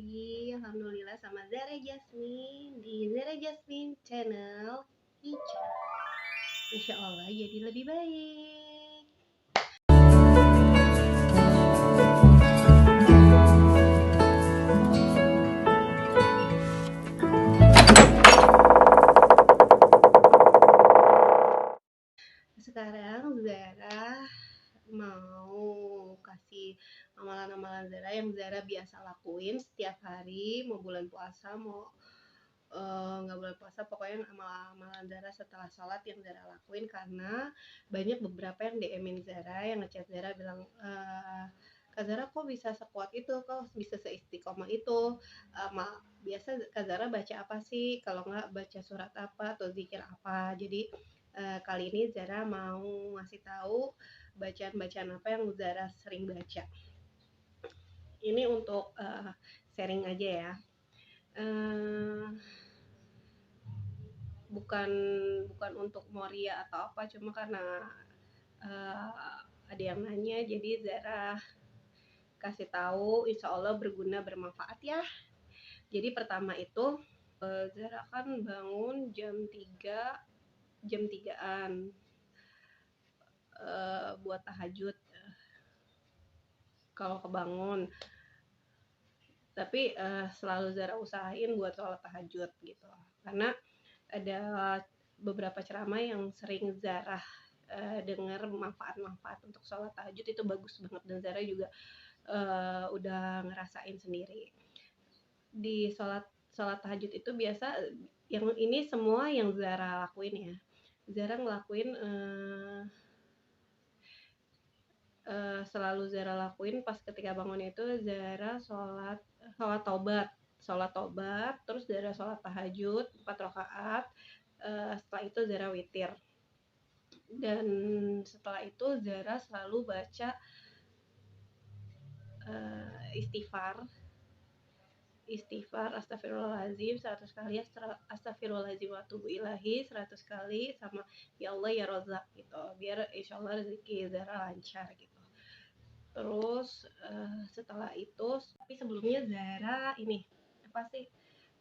lagi, alhamdulillah sama Zara Jasmine di Zara Jasmine Channel Hijrah. Insya Allah jadi lebih baik. Sekarang Zara mau kasih amalan-amalan Zara yang Zara biasa lakuin setiap hari, mau bulan puasa, mau nggak bulan puasa, pokoknya amalan Zara setelah sholat yang Zara lakuin, karena banyak beberapa yang DM-in Zara, yang ngechat Zara bilang, Kak Zara kok bisa sekuat itu, kok bisa seistiqomah itu, biasa Kak Zara baca apa sih, kalau nggak baca surat apa atau zikir apa. Jadi kali ini Zara mau ngasih tahu bacaan-bacaan apa yang Zara sering baca. Ini untuk sharing aja ya. Bukan untuk moria atau apa, cuma karena ada yang nanya, jadi Zara kasih tahu, insya Allah berguna, bermanfaat ya. Jadi pertama itu Zara kan bangun jam 3-an buat tahajud kalau kebangun, tapi selalu Zara usahain buat sholat tahajud gitu, karena ada beberapa ceramah yang sering Zara dengar manfaat-manfaat untuk sholat tahajud itu bagus banget, dan Zara juga udah ngerasain sendiri. Di sholat tahajud itu biasa, yang ini semua yang Zara lakuin ya, Zara ngelakuin selalu Zara lakuin pas ketika bangun itu Zara sholat tobat, terus Zara sholat tahajud 4 rakaat, setelah itu Zara witir, dan setelah itu Zara selalu baca istighfar astagfirullahaladzim 100 kali, astagfirullahaladzim wa atubu ilahi 100 kali, sama ya Allah ya Rozak gitu, biar insya Allah rezeki Zara lancar gitu. Terus setelah itu, tapi sebelumnya Zara ini apa sih,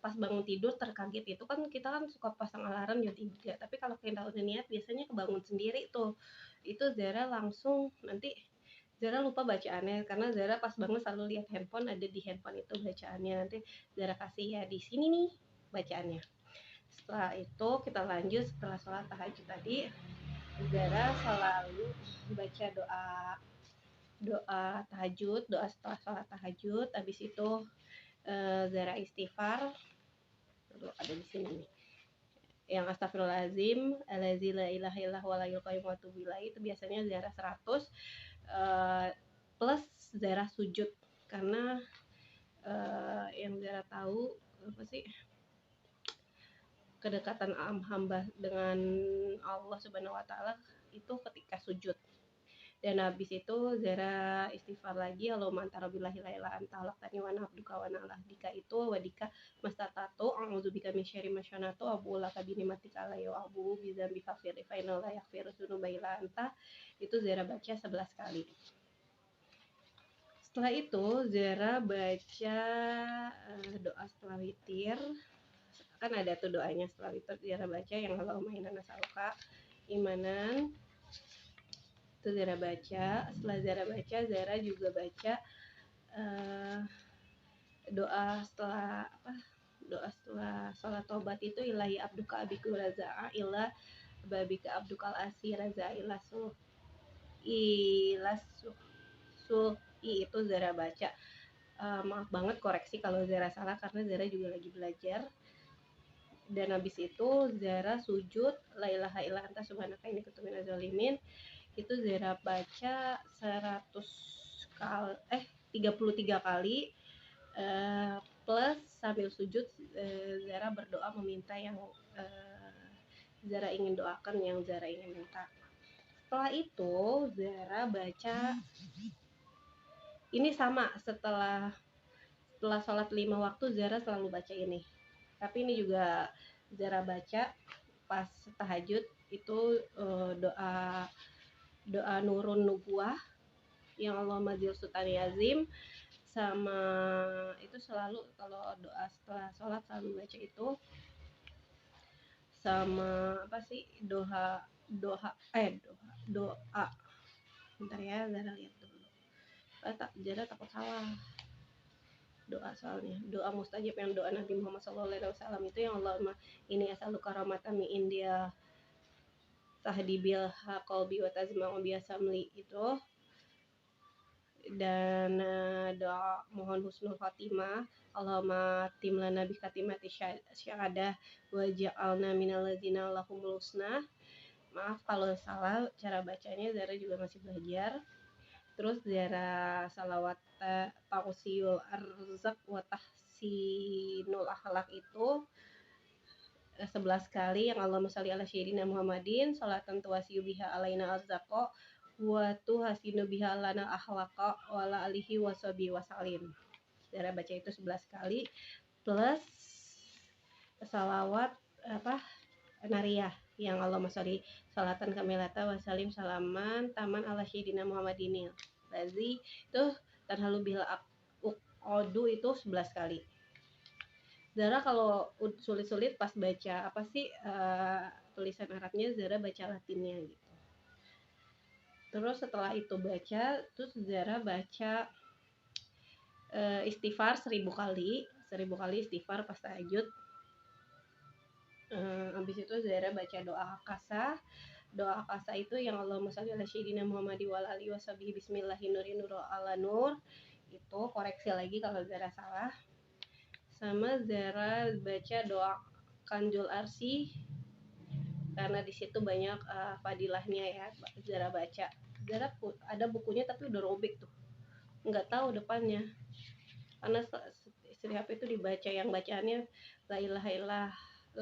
pas bangun tidur terkaget itu kan, kita kan suka pasang alarm jam 3, tapi kalau kita udah niat biasanya kebangun sendiri tuh. Itu Zara langsung, nanti Zara lupa bacaannya, karena Zara pas bangun selalu lihat handphone, ada di handphone itu bacaannya, nanti Zara kasih ya di sini nih bacaannya. Setelah itu kita lanjut, setelah sholat tahajud tadi Zara selalu baca doa tahajud, doa setelah sholat tahajud. Habis itu Zara istighfar, ada di sini nih, yang astagfirullahaladzim allazi la ilaha illallah wa la yuqayyim wa atubu ilaih, itu biasanya Zara 100 plus Zara sujud, karena yang Zara tahu apa sih, kedekatan hamba dengan Allah Subhanahu wa taala itu ketika sujud. Dan habis itu Zara istighfar lagi, Allahumma anta rabbil la ilaha illa anta khalaqtani wa ana abduka wa ana abdika, itu wadika mastatatu a'udzubika min syarri ma sanatu abu laka bi ni'matika alayya wa abu bi dzambi faghfir fa innahu la yaghfiru dzunuba illa anta. Itu Zara baca 11 kali. Setelah itu Zara baca doa setelah witir, kan ada tuh doanya setelah witir, Zara baca yang Allahumma inna nas'aluka imanan, itu Zara baca. Setelah Zara baca, Zara juga baca doa setelah sholat tobat itu, ilahi abduka abiku raza'a illa babika abdukal asir raza'a itu Zara baca. Maaf banget koreksi kalau Zara salah, karena Zara juga lagi belajar. Dan habis itu Zara sujud la ilaha illa anta subhanaka inni kuntu minaz zalimin, itu Zara baca 33 kali, plus sambil sujud Zara berdoa meminta yang Zara ingin doakan, yang Zara ingin minta. Setelah itu Zara baca, ini sama, setelah sholat 5 waktu Zara selalu baca ini, tapi ini juga Zara baca pas tahajud, itu doa nurun nubuah yang Allahumma zil sultani azim sama itu selalu kalau doa setelah sholat selalu baca itu, sama apa sih, doa doa doa bentar ya, Zara lihat dulu. Zara takut salah doa, soalnya doa mustajab yang doa Nabi Muhammad SAW itu yang Allahumma ini asal karamatan mi India tahdi bil qalbi wa tazma'u biasamli itu, dan doa mohon husnul khatimah Allahumma timlana bi khatimati syahadah wa ja'alna minal ladzina lahumul husna. Maaf kalau salah cara bacanya, Zara juga masih belajar. Terus Zara salawat tausiul arzak wa tahsinul akhlak itu 11 kali, yang Allahumma sholli ala sayyidina Muhammadin sholatan tuwasiyu biha alaina arzaqo wa tuhasinu biha lana akhlaqa wa ala alihi washabihi wasallim. Zara baca itu 11 kali plus salawat nariyah yang Allahumma sholli sholatan kamilata wa salim salaman taman ala sayyidina Muhammadin lazi itu tanhalu bil uqodu itu 11 kali. Zara kalau sulit-sulit pas baca tulisan Arabnya, Zara baca Latinnya gitu. Terus setelah itu baca, terus Zara baca istighfar 1000 kali istighfar pas tahajud. Habis itu Zara baca doa akasa. Doa akasa itu yang Allahumma sholli ala sayyidina Muhammadi wal alihi washabihi bismillahirrahmanirrahim nur ala nur. Itu koreksi lagi kalau Zara salah. Sama Zara baca doa Kanjul Arsi karena di situ banyak fadilahnya ya. Zara baca. Zara ada bukunya tapi udah robek tuh, nggak tahu depannya, karena setiap itu dibaca yang bacaannya la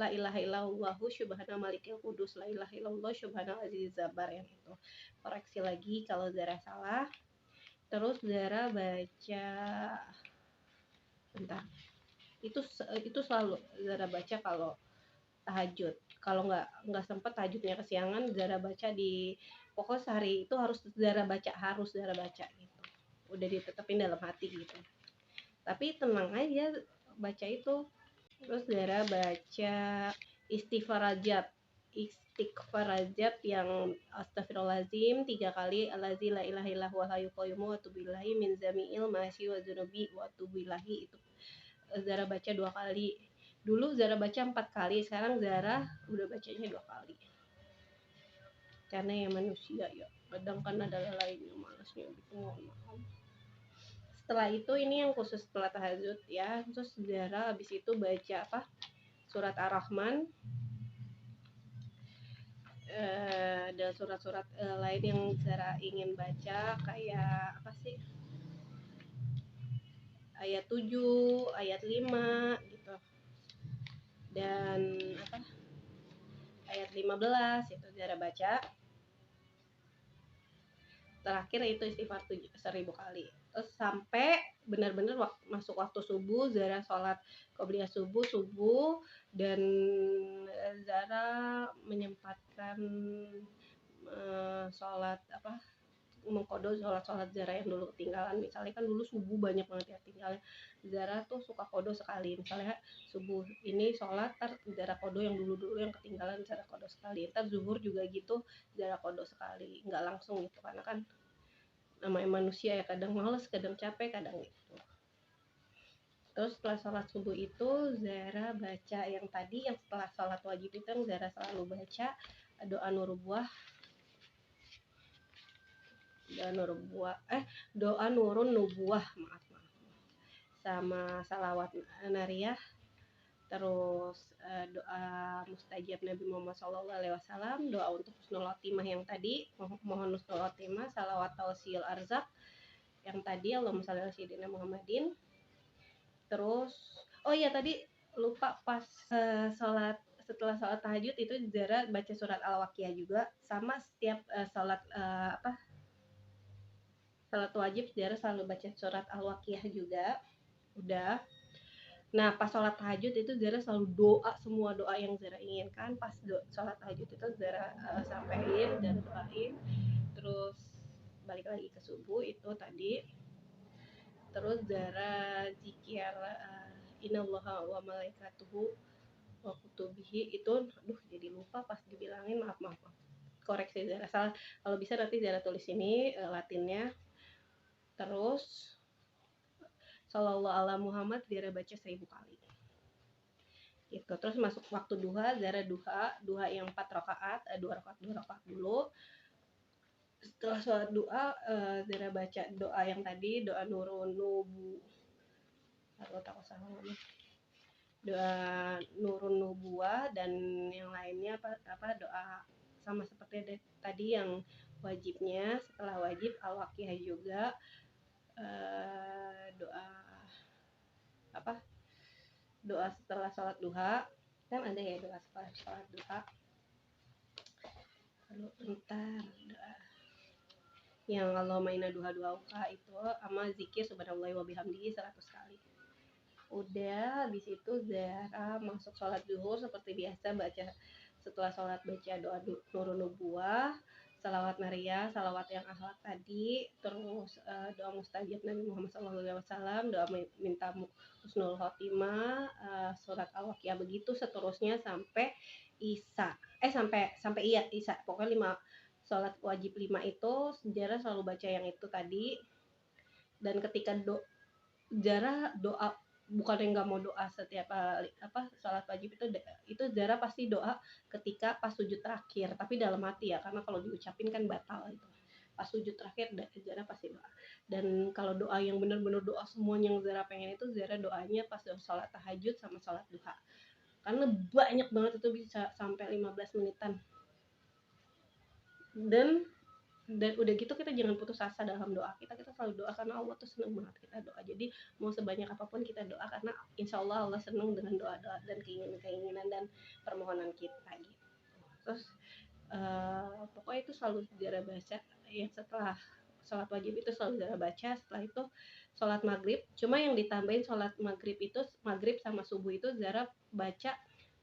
ilaha illallahu subhana malikil kudus la ilaha illallah subhana aziz zabar, yang itu koreksi lagi kalau Zara salah. Terus Zara baca bentar, itu selalu Zara baca kalau tahajud. Kalau nggak sempet tahajudnya kesiangan, Zara baca di pokoknya sehari itu harus Zara baca gitu, udah ditetepin dalam hati gitu, tapi tenang aja baca itu. Terus Zara baca istighfar rajab yang astagfirullahaladzim 3 kali, alazi la ilaha illallah wa hayyul qayyum wa tubillahi min zamiil ma'asi wa dzunubi wa tubillahi, itu Zara baca 2 kali. Dulu Zara baca 4 kali, sekarang Zara udah bacanya 2 kali. Karena ya manusia ya, kadang kan ada lainnya malasnya gitu. Setelah itu ini yang khusus setelah tahajud ya. Terus Zara habis itu baca surat Ar-Rahman. Dan surat-surat lain yang Zara ingin baca kayak ayat 7, ayat 5 gitu. Dan ayat 15 itu Zara baca. Terakhir itu istighfar 1000 kali. Terus sampai benar-benar masuk waktu subuh, Zara sholat qobliyah subuh, dan Zara menyempatkan sholat mengkodo sholat Zara yang dulu ketinggalan. Misalnya kan dulu subuh banyak banget ya tinggalnya, Zara tuh suka kodo sekali. Misalnya subuh ini sholat, Zara kodo yang dulu yang ketinggalan, Zara kodo sekali. Zuhur juga gitu, Zara kodo sekali, nggak langsung gitu, karena kan namanya manusia ya, kadang males, kadang capek, kadang gitu. Terus setelah sholat subuh itu Zara baca yang tadi, yang setelah sholat wajib itu yang Zara selalu baca doa nurun nubuah, maaf, sama salawat nariyah. Terus doa mustajab Nabi Muhammad SAW, doa untuk husnul khotimah yang tadi, mohon husnul khotimah, salawat tausiul arzak yang tadi, Allahumma sholli ala sayyidina Muhammadin. Terus tadi lupa, pas setelah sholat tahajud itu Zara baca surat Al-Waqiah juga, sama setiap sholat wajib Zara selalu baca surat Al-Waqiah juga. Udah. Nah pas sholat tahajud itu Zara selalu doa, semua doa yang Zara inginkan pas sholat tahajud itu Zara sampaikan, Zara doain. Terus balik lagi ke subuh itu tadi. terus Zara zikir innallaha wa malaikatuhu wa kutubihi itu, aduh jadi lupa pas dibilangin, maaf maaf, maaf. Koreksi Zara salah, kalau bisa nanti Zara tulis ini latinnya. Terus Shallallahu ala Muhammad Zara baca 1000 kali gitu. Terus masuk waktu duha, Zara duha yang 4 rakaat, 2 rakaat dulu. Setelah sholat doa, Zara baca doa yang tadi, doa nurun nubu, atau tak usah ngomong, doa nurun nubuah, dan yang lainnya apa doa sama seperti tadi yang wajibnya. Setelah wajib al-waqiah juga, doa apa, doa setelah sholat duha kan ada ya, doa setelah sholat duha. Lalu bentar, doa yang Allahumma inna duha uka itu sama zikir subhanallahi wa bihamdihi 100 kali. Udah habis itu Zara masuk sholat zuhur seperti biasa, baca setelah sholat baca doa nurun nubuah, salawat Maria, salawat yang akhlak tadi, terus doa mustajab Nabi Muhammad SAW, doa minta husnul khotimah, surat al-waqiah, begitu seterusnya sampai Isya. Sampai iya Isya. Pokoknya 5 sholat wajib 5 itu Zara selalu baca yang itu tadi. Dan ketika Zara doa, bukan yang nggak mau doa setiap sholat wajib itu Zara pasti doa ketika pas sujud terakhir, tapi dalam hati ya, karena kalau diucapin kan batal itu. Pas sujud terakhir Zara pasti doa. Dan kalau doa yang benar-benar doa semuanya yang Zara pengen itu Zara doanya pas sholat tahajud sama sholat duha, karena banyak banget itu, bisa sampai 15 menitan. Dan udah gitu kita jangan putus asa dalam doa kita selalu doa, karena Allah tuh seneng banget kita doa. Jadi mau sebanyak apapun kita doa, karena insya Allah Allah seneng dengan doa-doa dan keinginan dan permohonan kita gitu. Terus pokoknya itu selalu Zara baca ya, setelah sholat wajib itu selalu Zara baca. Setelah itu sholat maghrib, cuma yang ditambahin sholat maghrib itu, maghrib sama subuh itu Zara baca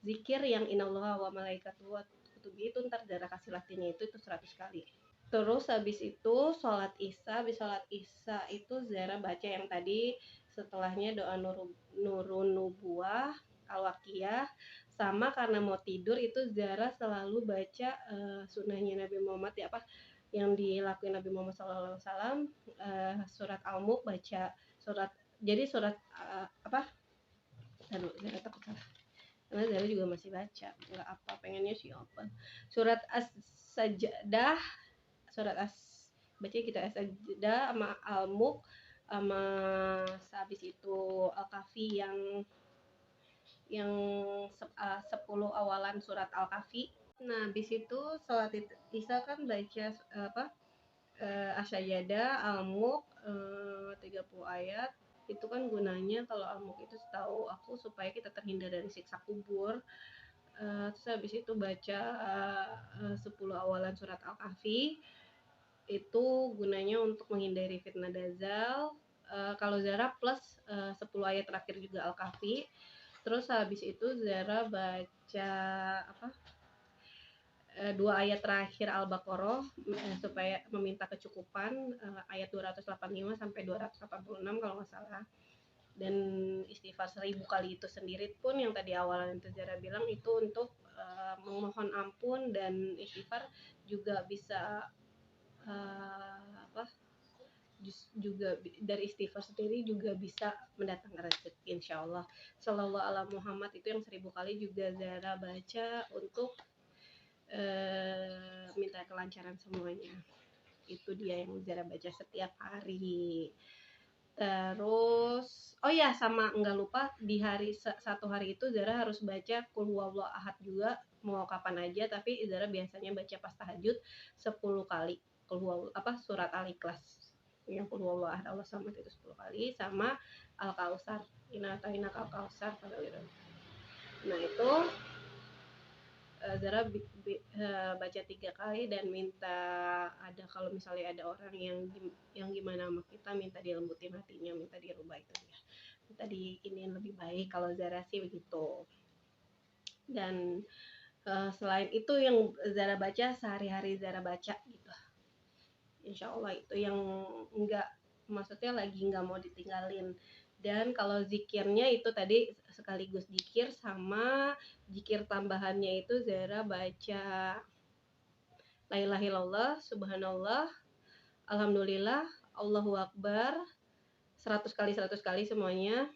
zikir yang innallaha wa malaikatuhu wa kutubihi, itu ntar Zara kasih latinnya itu 100 kali. Terus habis itu sholat isya, habis sholat isya itu Zara baca yang tadi, setelahnya doa nurun nubuah, al-waqiah, sama karena mau tidur itu Zara selalu baca sunnahnya Nabi Muhammad ya, apa yang dilakuin Nabi Muhammad SAW, surat Al-Mulk, baca surat, jadi surat Zara takut salah, karena Zara juga masih baca, nggak apa, pengennya sih apa, surat As-Sajdah, baca gitu, As-Sajdah sama Al-Mulk, sama habis itu Al-Kahfi yang 10 awalan surat Al-Kahfi. Nah habis itu sholat isya kan baca As-Sajdah, Al-Mulk, 30 ayat. Itu kan gunanya kalau Al-Mulk itu setahu aku supaya kita terhindar dari siksa kubur. Terus habis itu baca 10 awalan surat Al-Kahfi, itu gunanya untuk menghindari fitnah dajjal. Kalau Zara plus 10 ayat terakhir juga Al-Kahfi. Terus habis itu Zara baca 2 ayat terakhir Al-Baqarah supaya meminta kecukupan, ayat 285 sampai 286 kalau nggak salah. Dan istighfar 1000 kali itu sendiri pun yang tadi awalan itu Zara bilang itu untuk memohon ampun, dan istighfar juga bisa juga dari istighfar sendiri juga bisa mendatangkan rezeki insyaallah. Shallallahu ala Muhammad itu yang 1000 kali juga Zara baca untuk minta kelancaran semuanya. Itu dia yang Zara baca setiap hari. Terus oh ya, sama enggak lupa, di hari satu hari itu Zara harus baca Qul huwallahu ahad juga, mau kapan aja, tapi Zara biasanya baca pas tahajud 10 kali surat Al-Ikhlas, yang Qul huwallahu ahad Allah samad itu 10 kali, sama Al-Kautsar, inna atainaka al-kautsar. Nah itu Zara baca 3 kali dan minta, ada kalau misalnya ada orang yang gimana sama kita, minta dilembutin hatinya, minta dirubah, itu dia, minta diinin lebih baik. Kalau Zara sih begitu. Dan selain itu yang Zara baca sehari-hari Zara baca gitu, insya Allah itu yang enggak maksudnya lagi nggak mau ditinggalin. Dan kalau zikirnya itu tadi sekaligus zikir sama zikir tambahannya itu Zara baca la ilaha illallah, subhanallah, alhamdulillah, Allahu akbar 100 kali 100 kali semuanya.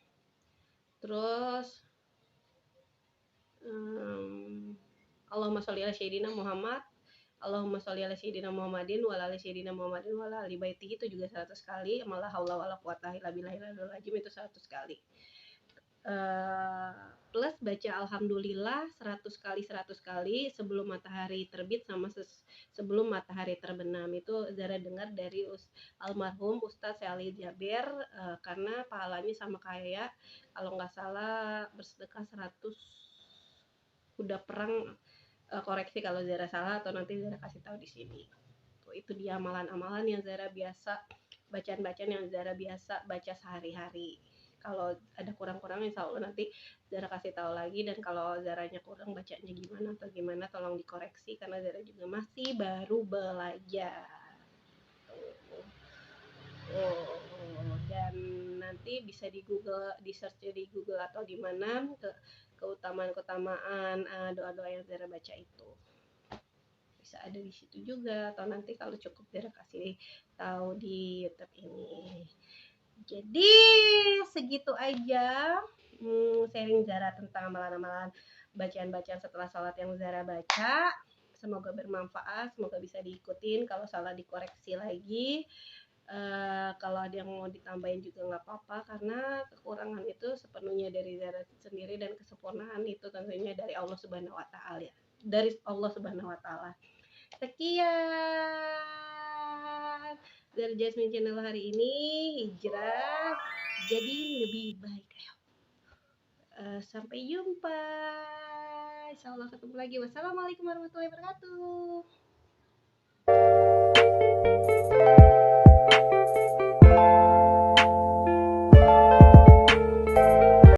Terus Allahumma sholli ala sayyidina Muhammad, Allahumma sholli ala sayyidina Muhammadin wa ala ali sayyidina Muhammadin wa ala ali baitihi itu juga 100 kali. Malah haula wala quwata illa billahil azim itu 100 kali. Plus baca alhamdulillah 100 kali 100 kali sebelum matahari terbit sama sebelum matahari terbenam. Itu Zara dengar dari almarhum Ustadz Sally Jaber, karena pahalanya sama kayak kalau nggak salah bersedekah 100 kuda perang. Koreksi kalau Zara salah atau nanti Zara kasih tahu di sini. Itu dia amalan-amalan yang Zara biasa, bacaan-bacaan yang Zara biasa baca sehari-hari. Kalau ada kurang-kurang insya Allah nanti Zara kasih tahu lagi, dan kalau Zaranya kurang bacanya gimana atau gimana tolong dikoreksi karena Zara juga masih baru belajar. Dan nanti bisa di Google, di search di Google atau di mana keutamaan doa-doa yang Zara baca itu bisa ada di situ juga, atau nanti kalau cukup Zara kasih tahu di YouTube ini. Jadi segitu aja sharing Zara tentang amalan-amalan bacaan-bacaan setelah sholat yang Zara baca. Semoga bermanfaat, semoga bisa diikutin. Kalau salah dikoreksi lagi. Kalau ada yang mau ditambahin juga nggak apa-apa, karena kekurangan itu sepenuhnya dari Zara sendiri dan kesempurnaan itu tentunya dari Allah Subhanahu Wa Taala, ya. Dari Allah Subhanahu Wa Taala. Sekian dari Jasmine Channel hari ini, hijrah jadi lebih baik. Sampai jumpa. Insyaallah ketemu lagi. Wassalamualaikum warahmatullahi wabarakatuh.